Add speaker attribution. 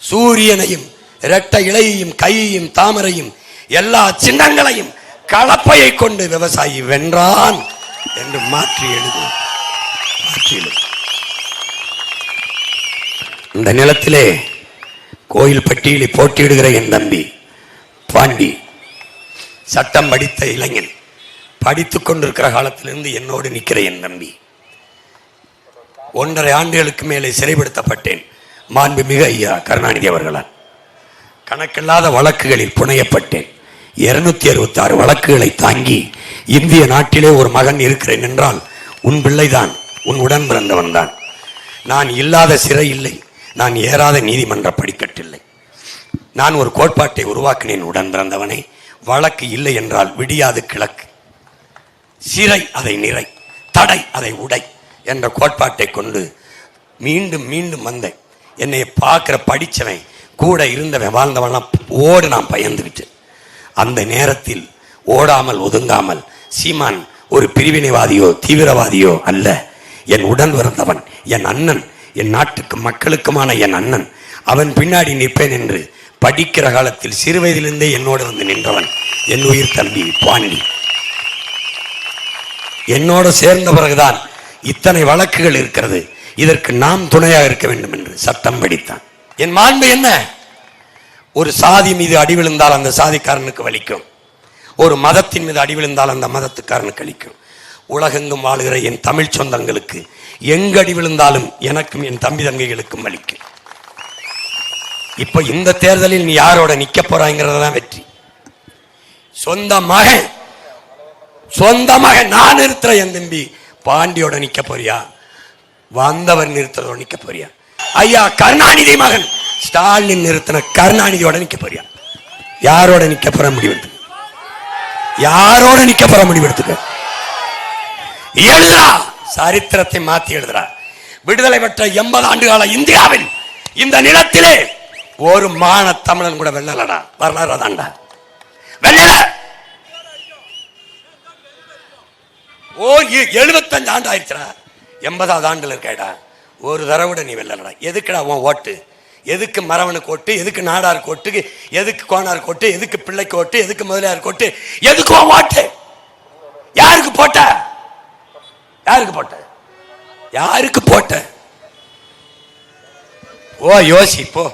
Speaker 1: சூரியனையும் இரட்டை இலையையும் கையையும் தாமரையும் எல்லா சின்னங்களையும் கலப்பையை கொண்டு விவசாயி வென்றான் என்று மாற்றி எழுது. இந்த நிலத்திலே கோயில் பட்டியலில் போட்டியிடுகிற என் தம்பி பாண்டி சட்டம் படித்த இளைஞன், படித்துக் கொண்டிருக்கிற காலத்திலிருந்து என்னோடு நிற்கிற என் தம்பி. 1.5 ஆண்டுகளுக்கு மேலே சிறைப்படுத்தப்பட்டேன் மாண்புமிகு ஐயா கருணாநிதி அவர்களால். கணக்கில்லாத வழக்குகளில் புனையப்பட்டேன். 266 வழக்குகளை தாங்கி இந்திய நாட்டிலே ஒரு மகன் இருக்கிறேன் என்றால் உன் பிள்ளைதான், உன் உடன் பிறந்தவன் தான். நான் இல்லாத சிறை இல்லை, நான் ஏறாத நீதிமன்ற படிக்கட்டில்லை. நான் ஒரு கோட்பாட்டை உருவாக்கினேன், உடன் பிறந்தவனே, வழக்கு இல்லை என்றால் விடியாது கிழக்கு, சிறை அதை நிறை, தடை அதை உடை என்ற கோட்பாட்டை கொண்டு மீண்டும் மீண்டும் வந்தேன். என்னை பார்க்கிற படித்தவன் கூட இருந்தவன் வாழ்ந்தவன்லாம் ஓடு நான் பயந்துக்கிட்டு. அந்த நேரத்தில் ஓடாமல் ஒதுங்காமல் சீமான் ஒரு பிரிவினைவாதியோ தீவிரவாதியோ அல்ல, என் உடன் பிறந்தவன், என் அண்ணன், என் நாட்டுக்கு மக்களுக்குமான என் அண்ணன், அவன் பின்னாடி நிற்பேன் என்று படிக்கிற காலத்தில் சிறு வயதிலிருந்தே என்னோடு வந்து நின்றவன் என் உயிர் தம்பி பாண்டி. என்னோடு சேர்ந்த பிறகுதான் இத்தனை வழக்குகள் இருக்கிறது, இதற்கு நாம் துணையாக இருக்க வேண்டும் என்று சட்டம் படித்தான். என் மாண்பு என்ன? ஒரு சாதி மீது அடி விழுந்தால் அந்த சாதிக்காரனுக்கு வலிக்கும், ஒரு மதத்தின் மீது அடி விழுந்தால் அந்த மதத்துக்காரனுக்கு அளிக்கும். உலகெங்கும் வாழ்கிற என் தமிழ் சொந்தங்களுக்கு எங்கு அடி விழுந்தாலும் எனக்கும் என் தம்பி தங்கைகளுக்கும் வலிக்கும். இப்ப இந்த தேர்தலில் நீ யாரோட நிக்க போறாங்கிறதான் வெற்றி. சொந்த மகன் நான் நிறுத்துற என் தம்பி பாண்டியோட நிக்க போறியா? வந்தவர் நிறுத்துறதோட நிக்க போறியா? ஐயா கருணாநிதி மகன் ஸ்டாலின் நிறுத்தின கருணாநிதியோட நிக்க போறியா? யாரோட நிக்க போற முடிவெடுத்து, யாரோட நிக்க போற முடிவெடுத்துக்க. எழுதுறா, சரித்திரத்தை மாத்தி எழுதுறா. விடுதலை பெற்ற 80 ஆண்டுகால இந்தியாவில் இந்த நிலத்திலே ஒரு மான தமிழன் கூட வெல்லலடா. வரலாறு தான்டா வெல்லல. 75 ஆண்டு ஆயிடுச்சுடா, 80வது ஆண்டுல இருக்கடா, ஒரு தடவை நீ வெல்லலடா. எதுக்குடா உன் ஓட்டு? எதுக்கு மரவனுக்கு ஓட்டு? எதுக்கு நாடாருக்கு ஓட்டு? எதுக்கு கோனாருக்கு ஓட்டு? எதுக்கு பிள்ளைக்கு ஓட்டு? எதுக்கு முதலியாருக்கு ஓட்டு? எதுக்கு உன் ஓட்டு? யாருக்கு போட்ட? யாருக்கு போட்ட? யாருக்கு போட்ட? ஓ யோசி போ.